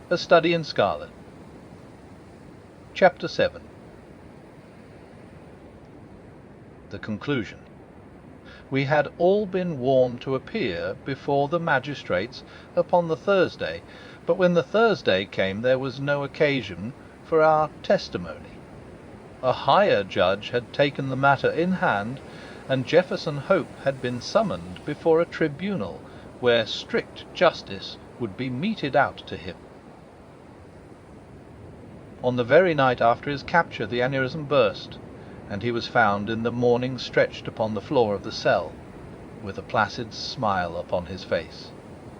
A Study in Scarlet. Chapter 7. The Conclusion. We had all been warned to appear before the magistrates upon the Thursday, but when the Thursday came there was no occasion for our testimony. A higher judge had taken the matter in hand, and Jefferson Hope had been summoned before a tribunal where strict justice would be meted out to him. On the very night after his capture the aneurism burst, and he was found in the morning stretched upon the floor of the cell, with a placid smile upon his face,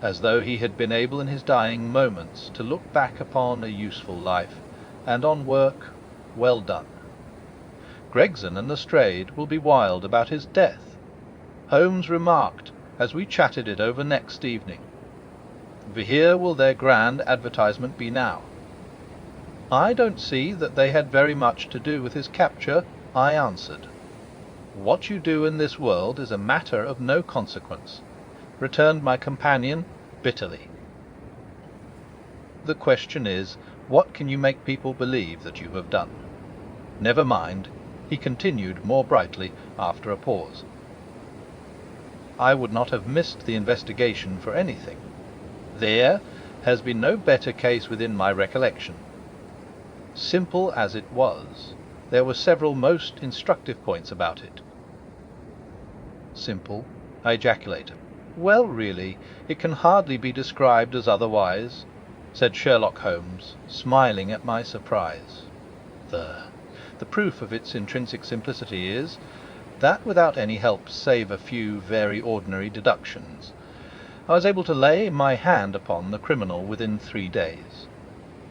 as though he had been able in his dying moments to look back upon a useful life, and on work well done. Gregson and Lestrade will be wild about his death, Holmes remarked as we chatted it over next evening. For here will their grand advertisement be now. I don't see that they had very much to do with his capture, I answered. What you do in this world is a matter of no consequence, returned my companion bitterly. The question is, what can you make people believe that you have done? Never mind, he continued more brightly after a pause. I would not have missed the investigation for anything. There has been no better case within my recollection. Simple as it was, there were several most instructive points about it. Simple, I ejaculated. Well, really, it can hardly be described as otherwise, said Sherlock Holmes, smiling at my surprise. The proof of its intrinsic simplicity is, that without any help save a few very ordinary deductions, I was able to lay my hand upon the criminal within 3 days.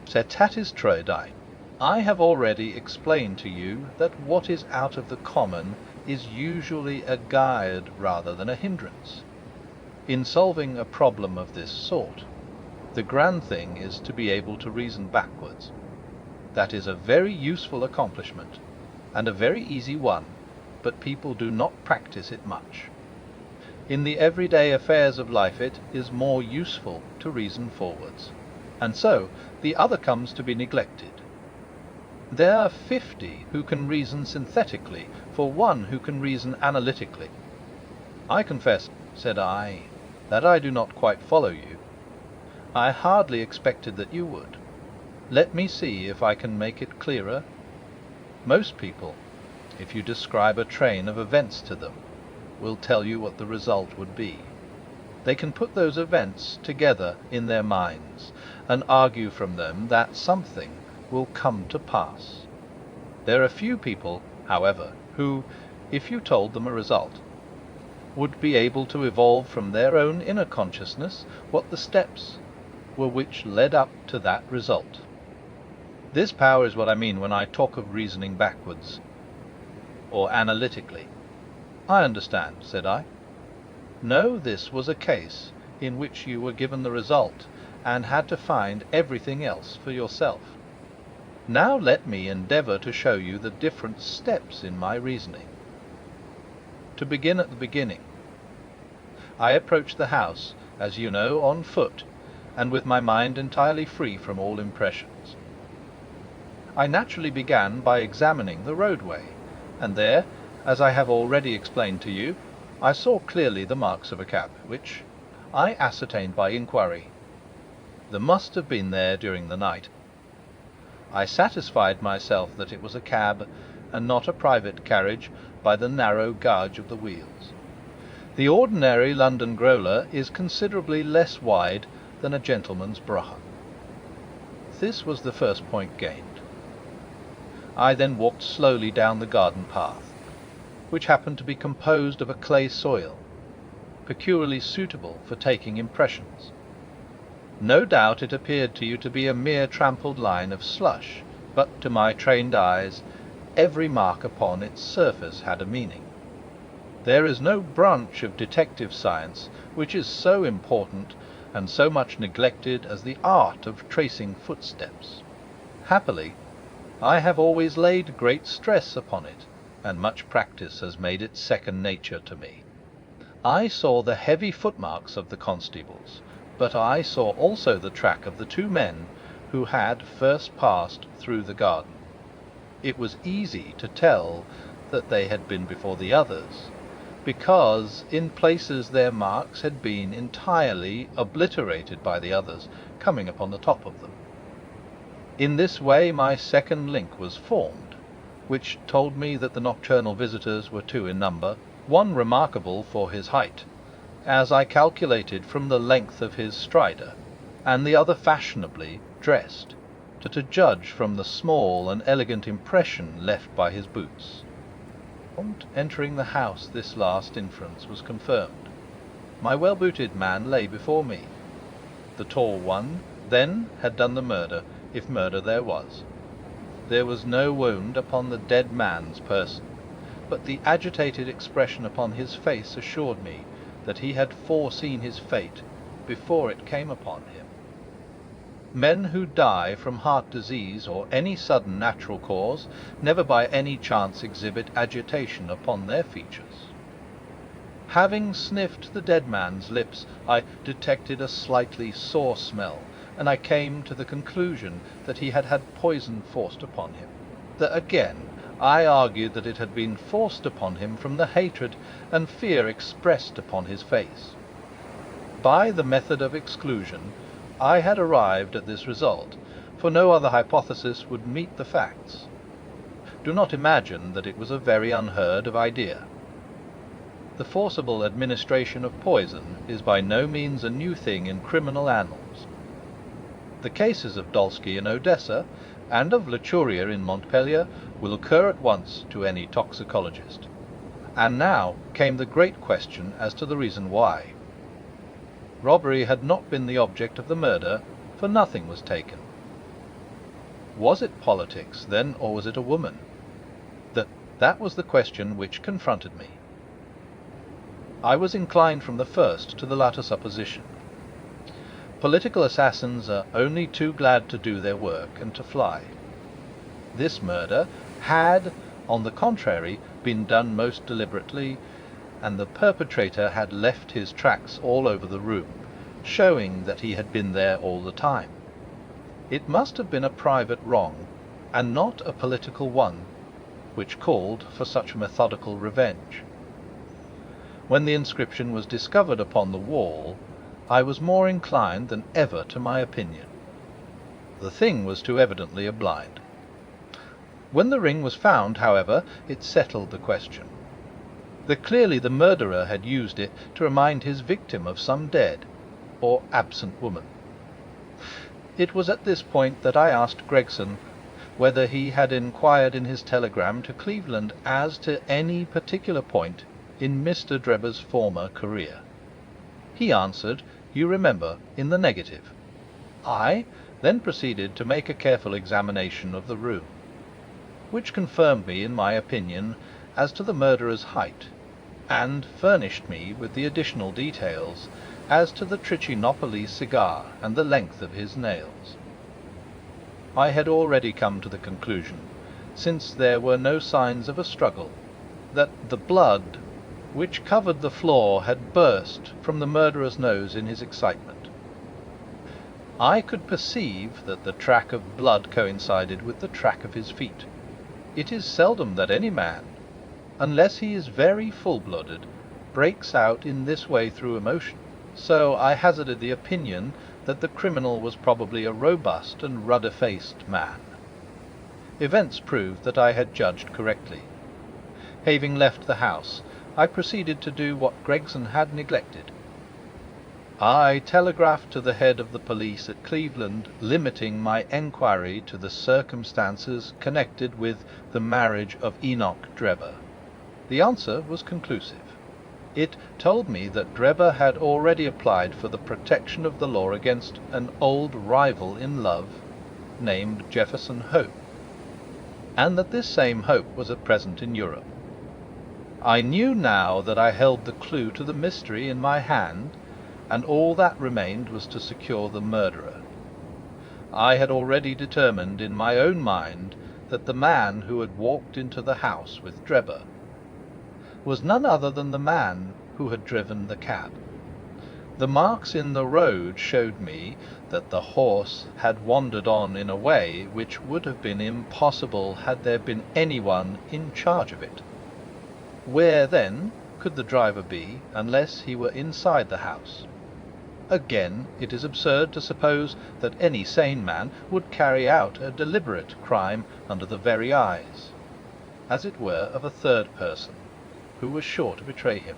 Cetatis troidae. I have already explained to you that what is out of the common is usually a guide rather than a hindrance. In solving a problem of this sort, the grand thing is to be able to reason backwards. That is a very useful accomplishment, and a very easy one, but people do not practice it much. In the everyday affairs of life it is more useful to reason forwards, and so the other comes to be neglected. There are 50 who can reason synthetically for one who can reason analytically. I confess, said I, that I do not quite follow you. I hardly expected that you would. Let me see if I can make it clearer. Most people, if you describe a train of events to them, will tell you what the result would be. They can put those events together in their minds, and argue from them that something will come to pass. There are few people, however, who, if you told them a result, would be able to evolve from their own inner consciousness what the steps were which led up to that result. This power is what I mean when I talk of reasoning backwards, or analytically. I understand, said I. No, this was a case in which you were given the result, and had to find everything else for yourself. Now let me endeavour to show you the different steps in my reasoning. To begin at the beginning. I approached the house, as you know, on foot, and with my mind entirely free from all impressions. I naturally began by examining the roadway, and there, as I have already explained to you, I saw clearly the marks of a cab, which I ascertained by inquiry. There must have been there during the night. I satisfied myself that it was a cab, and not a private carriage, by the narrow gouge of the wheels. The ordinary London growler is considerably less wide than a gentleman's brougham. This was the first point gained. I then walked slowly down the garden path, which happened to be composed of a clay soil, peculiarly suitable for taking impressions. No doubt it appeared to you to be a mere trampled line of slush, but to my trained eyes every mark upon its surface had a meaning. There is no branch of detective science which is so important and so much neglected as the art of tracing footsteps. Happily, I have always laid great stress upon it, and much practice has made it second nature to me. I saw the heavy footmarks of the constables, but I saw also the track of the 2 men who had first passed through the garden. It was easy to tell that they had been before the others, because in places their marks had been entirely obliterated by the others coming upon the top of them. In this way my second link was formed, which told me that the nocturnal visitors were two in number, one remarkable for his height, as I calculated from the length of his strider, and the other fashionably dressed, to judge from the small and elegant impression left by his boots. On entering the house this last inference was confirmed. My well-booted man lay before me. The tall one, then, had done the murder, if murder there was. There was no wound upon the dead man's person, but the agitated expression upon his face assured me that he had foreseen his fate before it came upon him. Men who die from heart disease or any sudden natural cause never by any chance exhibit agitation upon their features. Having sniffed the dead man's lips, I detected a slightly sore smell, and I came to the conclusion that he had had poison forced upon him. That again, I argued that it had been forced upon him from the hatred and fear expressed upon his face. By the method of exclusion, I had arrived at this result, for no other hypothesis would meet the facts. Do not imagine that it was a very unheard of idea. The forcible administration of poison is by no means a new thing in criminal annals. The cases of Dolsky in Odessa, and of Lechuria in Montpellier, will occur at once to any toxicologist. And now came the great question as to the reason why. Robbery had not been the object of the murder, for nothing was taken. Was it politics, then, or was it a woman? That was the question which confronted me. I was inclined from the first to the latter supposition. Political assassins are only too glad to do their work and to fly. This murder had, on the contrary, been done most deliberately, and the perpetrator had left his tracks all over the room, showing that he had been there all the time. It must have been a private wrong, and not a political one, which called for such methodical revenge. When the inscription was discovered upon the wall, I was more inclined than ever to my opinion. The thing was too evidently a blind. When the ring was found, however, it settled the question. Clearly the murderer had used it to remind his victim of some dead or absent woman. It was at this point that I asked Gregson whether he had inquired in his telegram to Cleveland as to any particular point in Mr. Drebber's former career. He answered, you remember, in the negative. I then proceeded to make a careful examination of the room, which confirmed me in my opinion as to the murderer's height, and furnished me with the additional details as to the Trichinopoly cigar and the length of his nails. I had already come to the conclusion, since there were no signs of a struggle, that the blood which covered the floor had burst from the murderer's nose in his excitement. I could perceive that the track of blood coincided with the track of his feet. It is seldom that any man, unless he is very full-blooded, breaks out in this way through emotion, so I hazarded the opinion that the criminal was probably a robust and ruddy-faced man. Events proved that I had judged correctly. Having left the house, I proceeded to do what Gregson had neglected. I telegraphed to the head of the police at Cleveland, limiting my enquiry to the circumstances connected with the marriage of Enoch Drebber. The answer was conclusive. It told me that Drebber had already applied for the protection of the law against an old rival in love, named Jefferson Hope, and that this same Hope was at present in Europe. I knew now that I held the clue to the mystery in my hand, and all that remained was to secure the murderer. I had already determined in my own mind that the man who had walked into the house with Drebber was none other than the man who had driven the cab. The marks in the road showed me that the horse had wandered on in a way which would have been impossible had there been anyone in charge of it. Where, then, could the driver be unless he were inside the house? Again, it is absurd to suppose that any sane man would carry out a deliberate crime under the very eyes, as it were, of a third person, who was sure to betray him.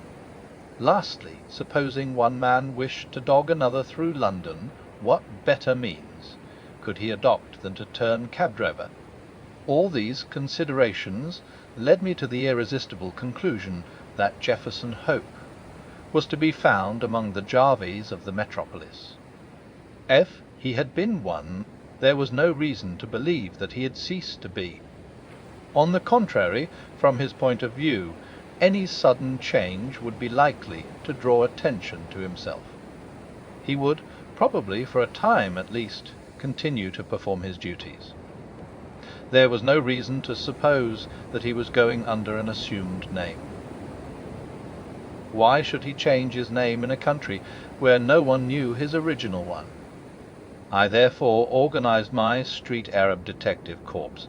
Lastly, supposing one man wished to dog another through London, what better means could he adopt than to turn cab-driver? All these considerations led me to the irresistible conclusion that Jefferson Hope was to be found among the Jarveys of the metropolis. If he had been one, there was no reason to believe that he had ceased to be. On the contrary, from his point of view, any sudden change would be likely to draw attention to himself. He would, probably for a time at least, continue to perform his duties. There was no reason to suppose that he was going under an assumed name. Why should he change his name in a country where no one knew his original one? I therefore organized my street Arab detective corps,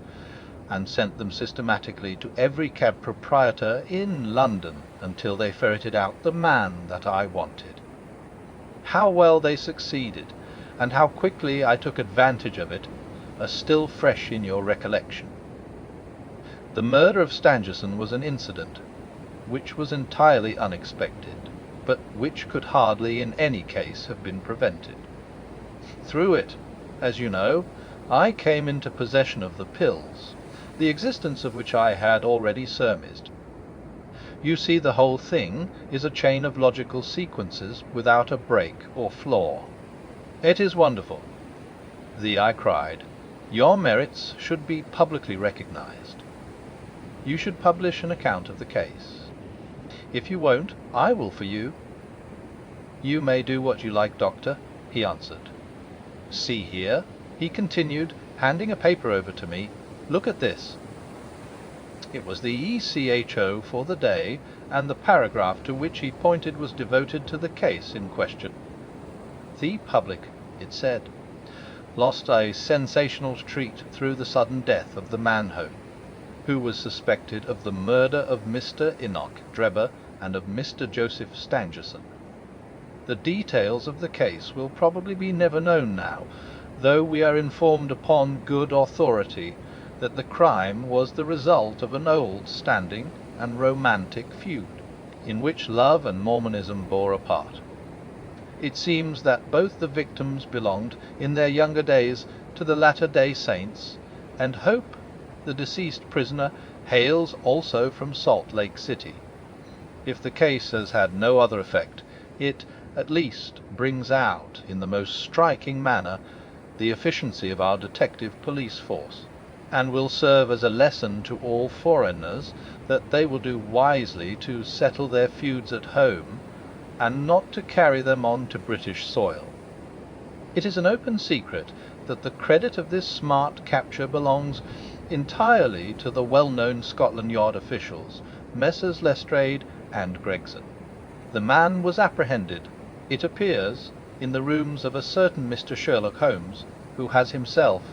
and sent them systematically to every cab proprietor in London until they ferreted out the man that I wanted. How well they succeeded, and how quickly I took advantage of it, are still fresh in your recollection. The murder of Stangerson was an incident which was entirely unexpected, but which could hardly in any case have been prevented. Through it, as you know, I came into possession of the pills, the existence of which I had already surmised. You see, the whole thing is a chain of logical sequences without a break or flaw. It is wonderful. I cried. Your merits should be publicly recognized. You should publish an account of the case. If you won't, I will for you. You may do what you like, Doctor, he answered. See here, he continued, handing a paper over to me. Look at this. It was the ECHO for the day, and the paragraph to which he pointed was devoted to the case in question. The public, it said, lost a sensational treat through the sudden death of the man-hope, who was suspected of the murder of Mr. Enoch Drebber and of Mr. Joseph Stangerson. The details of the case will probably be never known now, though we are informed upon good authority that the crime was the result of an old-standing and romantic feud, in which love and Mormonism bore a part. It seems that both the victims belonged, in their younger days, to the Latter-day Saints, and Hope, the deceased prisoner, hails also from Salt Lake City. If the case has had no other effect, it at least brings out, in the most striking manner, the efficiency of our detective police force, and will serve as a lesson to all foreigners that they will do wisely to settle their feuds at home, and not to carry them on to British soil. It is an open secret that the credit of this smart capture belongs entirely to the well-known Scotland Yard officials, Messrs. Lestrade and Gregson. The man was apprehended, it appears, in the rooms of a certain Mr. Sherlock Holmes, who has himself,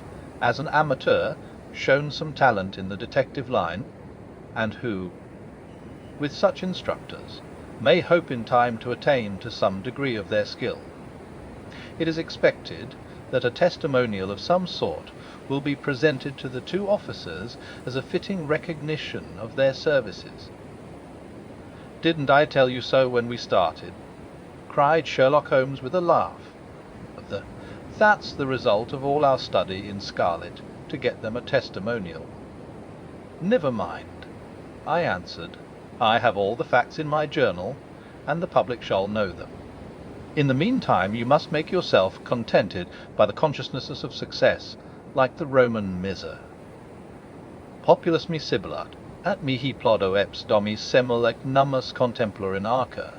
as an amateur, shown some talent in the detective line, and who, with such instructors, may hope in time to attain to some degree of their skill. It is expected that a testimonial of some sort will be presented to the two officers as a fitting recognition of their services. "Didn't I tell you so when we started?" cried Sherlock Holmes with a laugh. That's the result of all our study in Scarlet, to get them a testimonial. "Never mind," I answered. "I have all the facts in my journal, and the public shall know them. In the meantime you must make yourself contented by the consciousness of success, like the Roman miser. Populus me sibilat, at mihi plodo eps domis semel ec nummus contemplar in arca."